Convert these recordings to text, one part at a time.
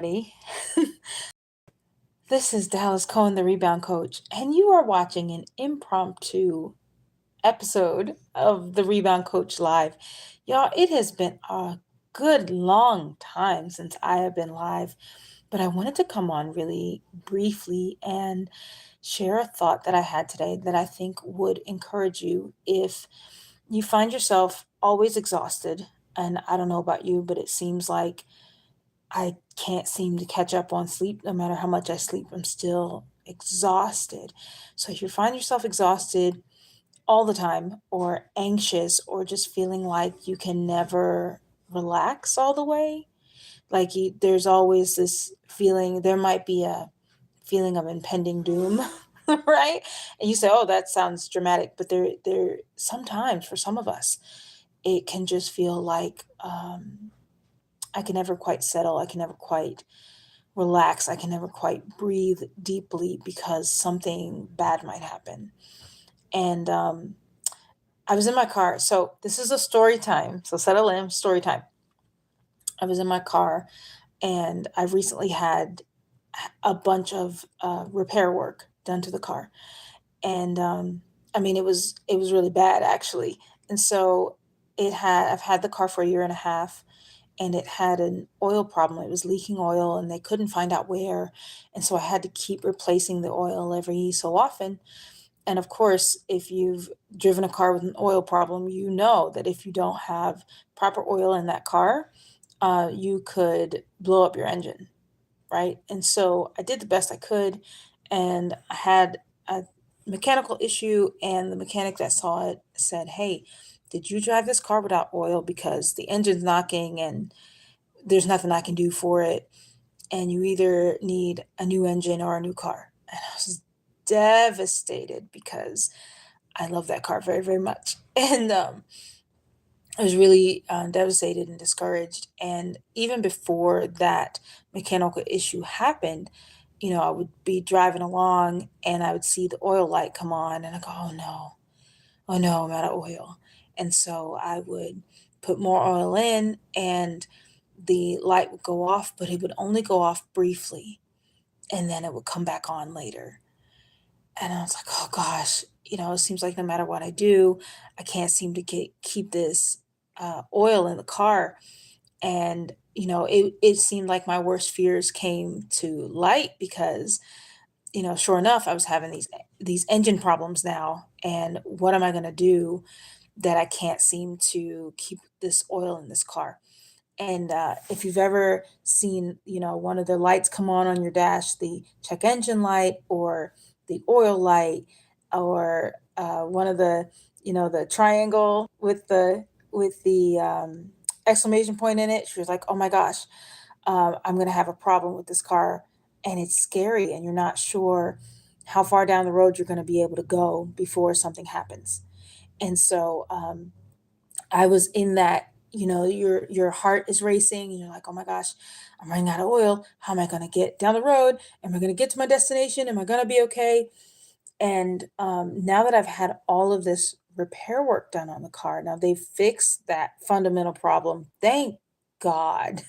Everybody. This is Dallas Cohen, the rebound coach, and you are watching an impromptu episode of the Rebound Coach Live. Y'all, it has been a good long time since I have been live, but I wanted to come on really briefly and share a thought that I had today that I think would encourage you if you find yourself always exhausted. And I don't know about you, but it seems like I can't seem to catch up on sleep. No matter how much I sleep, I'm still exhausted. So if you find yourself exhausted all the time, or anxious, or just feeling like you can never relax all the way, like there's always this feeling, there might be a feeling of impending doom, right? And you say, "Oh, that sounds dramatic," but there sometimes for some of us, it can just feel like I can never quite settle. I can never quite relax. I can never quite breathe deeply because something bad might happen. And I was in my car. So this is a story time. So settle in, story time. I was in my car and I've recently had a bunch of repair work done to the car. And I mean, it was really bad actually. And so I've had the car for a year and a half, and it had an oil problem. It was leaking oil and they couldn't find out where. And so I had to keep replacing the oil every so often. And of course, if you've driven a car with an oil problem, you know that if you don't have proper oil in that car, you could blow up your engine, right? And so I did the best I could, and I had a mechanical issue, and the mechanic that saw it said, "Hey, did you drive this car without oil? Because the engine's knocking and there's nothing I can do for it, and you either need a new engine or a new car." And I was devastated because I love that car very, very much. And I was really devastated and discouraged. And even before that mechanical issue happened, I would be driving along and I would see the oil light come on, and I go, oh no, I'm out of oil. And so I would put more oil in and the light would go off, but it would only go off briefly and then it would come back on later. And I was like, "Oh gosh," it seems like no matter what I do, I can't seem to keep this oil in the car. And it seemed like my worst fears came to light because sure enough, I was having these engine problems now. And what am I going to do that I can't seem to keep this oil in this car? And if you've ever seen, one of the lights come on your dash, the check engine light or the oil light, or one of the triangle with the exclamation point in it, she was like, "Oh my gosh, I'm gonna have a problem with this car," and it's scary, and you're not sure how far down the road you're gonna be able to go before something happens. And so I was in that, your heart is racing and you're like, "Oh my gosh, I'm running out of oil. How am I going to get down the road? Am I going to get to my destination? Am I going to be okay?" And now that I've had all of this repair work done on the car, now they've fixed that fundamental problem. Thank God,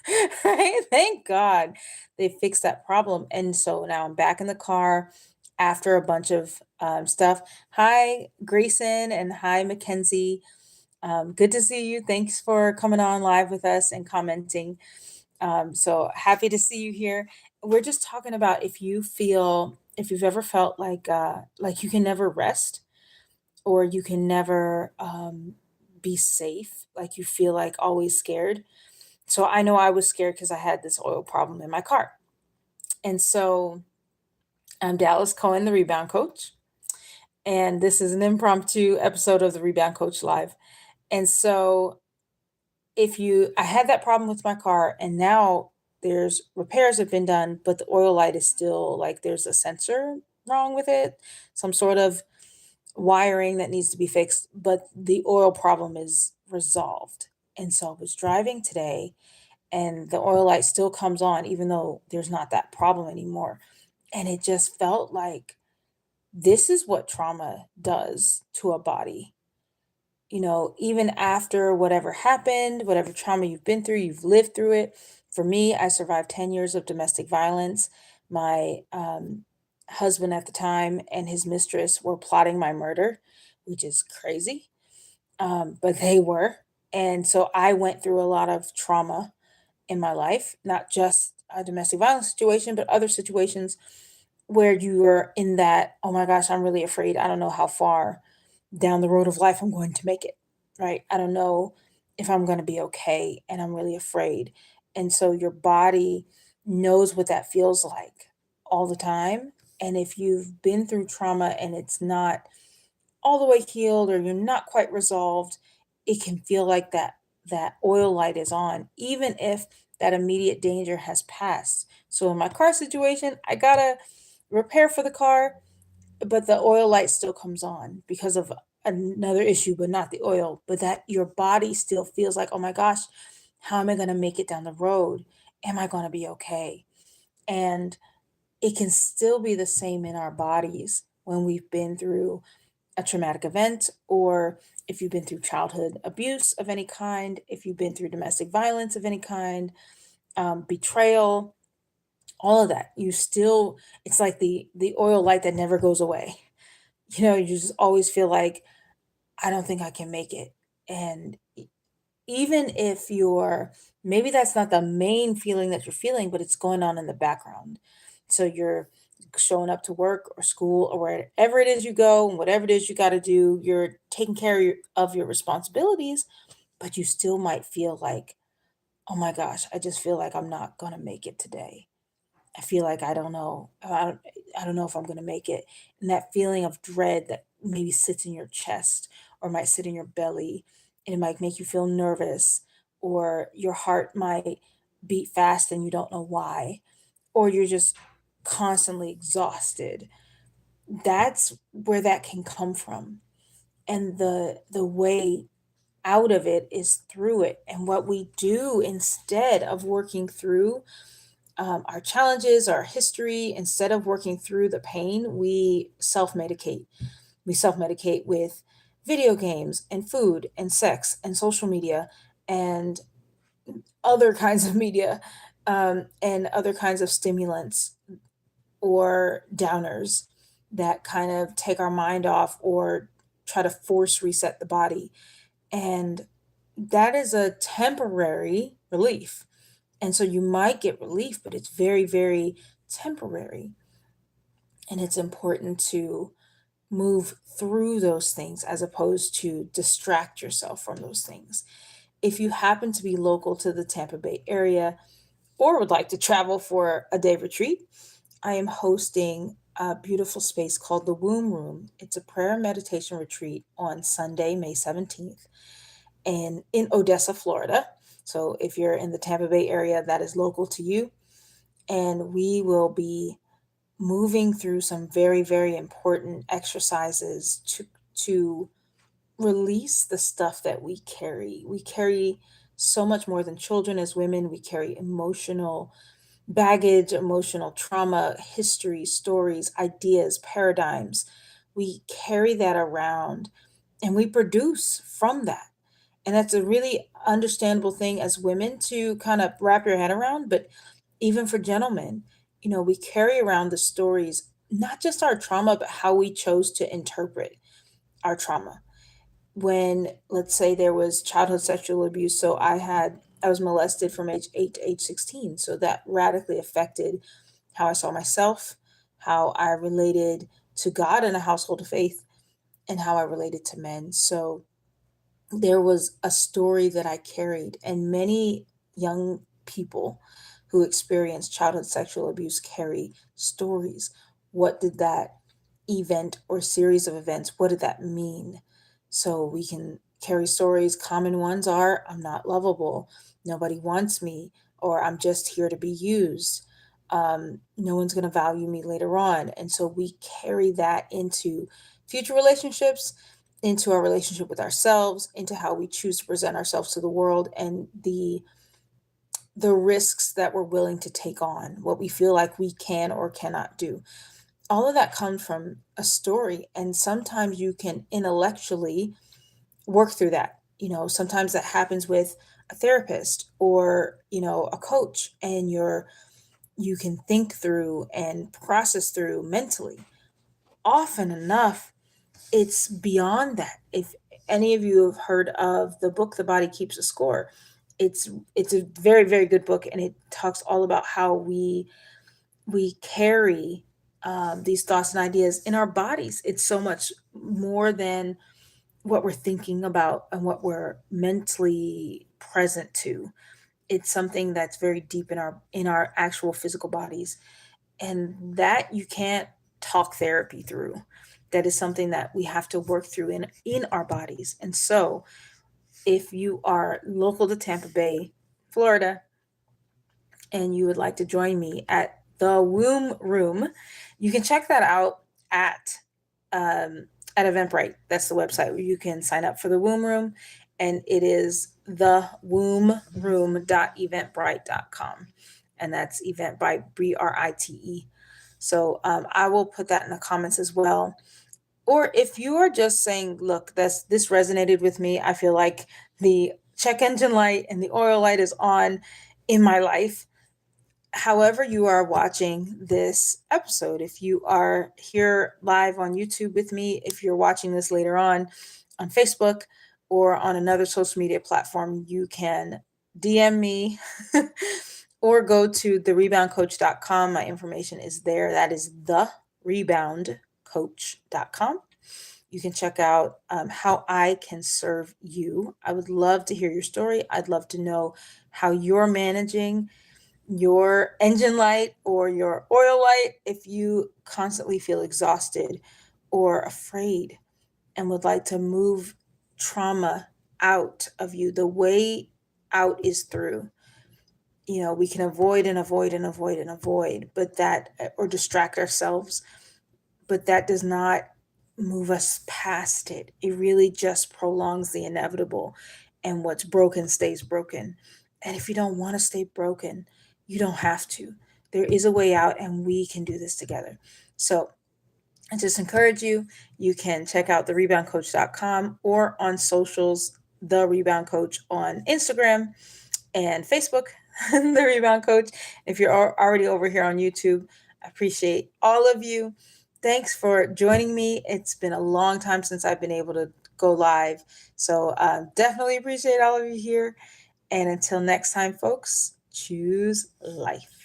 right? Thank God they fixed that problem. And so now I'm back in the car after a bunch of stuff. Hi, Grayson, and hi, Mackenzie. Good to see you. Thanks for coming on live with us and commenting. So happy to see you here. We're just talking about if you've ever felt like you can never rest, or you can never be safe, like you feel like always scared. So I know I was scared because I had this oil problem in my car. And so I'm Dallas Cohen, the rebound coach. And this is an impromptu episode of the Rebound Coach Live. And so if you I had that problem with my car, and now there's repairs have been done, but the oil light is still like there's a sensor wrong with it, some sort of wiring that needs to be fixed, but the oil problem is resolved. And so I was driving today and the oil light still comes on even though there's not that problem anymore. And it just felt like this is what trauma does to a body. Even after whatever happened, whatever trauma you've been through, you've lived through it, For me, I survived 10 years of domestic violence. My husband at the time and his mistress were plotting my murder, which is crazy, but they were. And so I went through a lot of trauma in my life, not just a domestic violence situation, but other situations where you are in that, oh my gosh, I'm really afraid. I don't know how far down the road of life I'm going to make it, right? I don't know if I'm going to be okay, and I'm really afraid. And so your body knows what that feels like all the time. And if you've been through trauma and it's not all the way healed or you're not quite resolved, it can feel like that oil light is on, even if that immediate danger has passed. So in my car situation, I gotta repair for the car, but the oil light still comes on because of another issue, but not the oil. But that your body still feels like, oh my gosh, how am I gonna make it down the road? Am I gonna be okay? And it can still be the same in our bodies when we've been through a traumatic event, or if you've been through childhood abuse of any kind, if you've been through domestic violence of any kind, betrayal, all of that. You still, it's like the oil light that never goes away. You just always feel like, I don't think I can make it. And even if you're, maybe that's not the main feeling that you're feeling, but it's going on in the background. So you're showing up to work or school or wherever it is you go, and whatever it is you got to do, you're taking care of your responsibilities, but you still might feel like, oh my gosh, I just feel like I'm not going to make it today. I feel like I don't know. I don't know if I'm going to make it. And that feeling of dread that maybe sits in your chest or might sit in your belly, and it might make you feel nervous, or your heart might beat fast and you don't know why, or you're just constantly exhausted. That's where that can come from. And the way out of it is through it. And what we do instead of working through our challenges, our history, instead of working through the pain, we self medicate. We self medicate with video games and food and sex and social media and other kinds of media, and other kinds of stimulants or downers that kind of take our mind off or try to force reset the body. And that is a temporary relief. And so you might get relief, but it's very, very temporary. And it's important to move through those things as opposed to distract yourself from those things. If you happen to be local to the Tampa Bay area or would like to travel for a day retreat, I am hosting a beautiful space called the Womb Room. It's a prayer and meditation retreat on Sunday, May 17th, and in Odessa, Florida. So if you're in the Tampa Bay area, that is local to you. And we will be moving through some very, very important exercises to release the stuff that we carry. We carry so much more than children as women. We carry emotional baggage, emotional trauma, history, stories, ideas, paradigms. We carry that around and we produce from that. And that's a really understandable thing as women to kind of wrap your head around. But even for gentlemen, we carry around the stories, not just our trauma, but how we chose to interpret our trauma. When, let's say, there was childhood sexual abuse, so I was molested from age 8 to age 16. So that radically affected how I saw myself, how I related to God in a household of faith, and how I related to men. So there was a story that I carried, and many young people who experience childhood sexual abuse carry stories. What did that event or series of events, what did that mean? So we can carry stories. Common ones are, I'm not lovable, nobody wants me, or I'm just here to be used. No one's going to value me later on. And so we carry that into future relationships, into our relationship with ourselves, into how we choose to present ourselves to the world, and the risks that we're willing to take on, what we feel like we can or cannot do. All of that comes from a story, and sometimes you can intellectually work through that. Sometimes that happens with a therapist or, a coach, and you can think through and process through mentally. Often enough, it's beyond that. If any of you have heard of the book The Body Keeps a Score, it's a very, very good book, and it talks all about how we carry these thoughts and ideas in our bodies. It's so much more than what we're thinking about and what we're mentally present to. It's something that's very deep in our actual physical bodies, and that you can't talk therapy through. That is something that we have to work through in our bodies. And so, if you are local to Tampa Bay, Florida, and you would like to join me at the Womb Room, you can check that out um, at Eventbrite. That's the website where you can sign up for the Womb Room, and it is thewombroom.eventbrite.com, and that's Eventbrite, Brite. So I will put that in the comments as well. Or if you are just saying, look, this resonated with me, I feel like the check engine light and the oil light is on in my life. However, you are watching this episode, if you are here live on YouTube with me, if you're watching this later on Facebook or on another social media platform, you can DM me or go to thereboundcoach.com. My information is there. That is thereboundcoach.com. You can check out how I can serve you. I would love to hear your story. I'd love to know how you're managing your engine light or your oil light if you constantly feel exhausted or afraid and would like to move trauma out of you. The way out is through. We can avoid and avoid and avoid and avoid, but that, or distract ourselves, but that does not move us past it. It really just prolongs the inevitable, and what's broken stays broken. And if you don't want to stay broken, you don't have to. There is a way out, and we can do this together. So I just encourage you. You can check out thereboundcoach.com or on socials, The Rebound Coach on Instagram and Facebook, The Rebound Coach. If you're already over here on YouTube, I appreciate all of you. Thanks for joining me. It's been a long time since I've been able to go live. So definitely appreciate all of you here. And until next time, folks, choose life.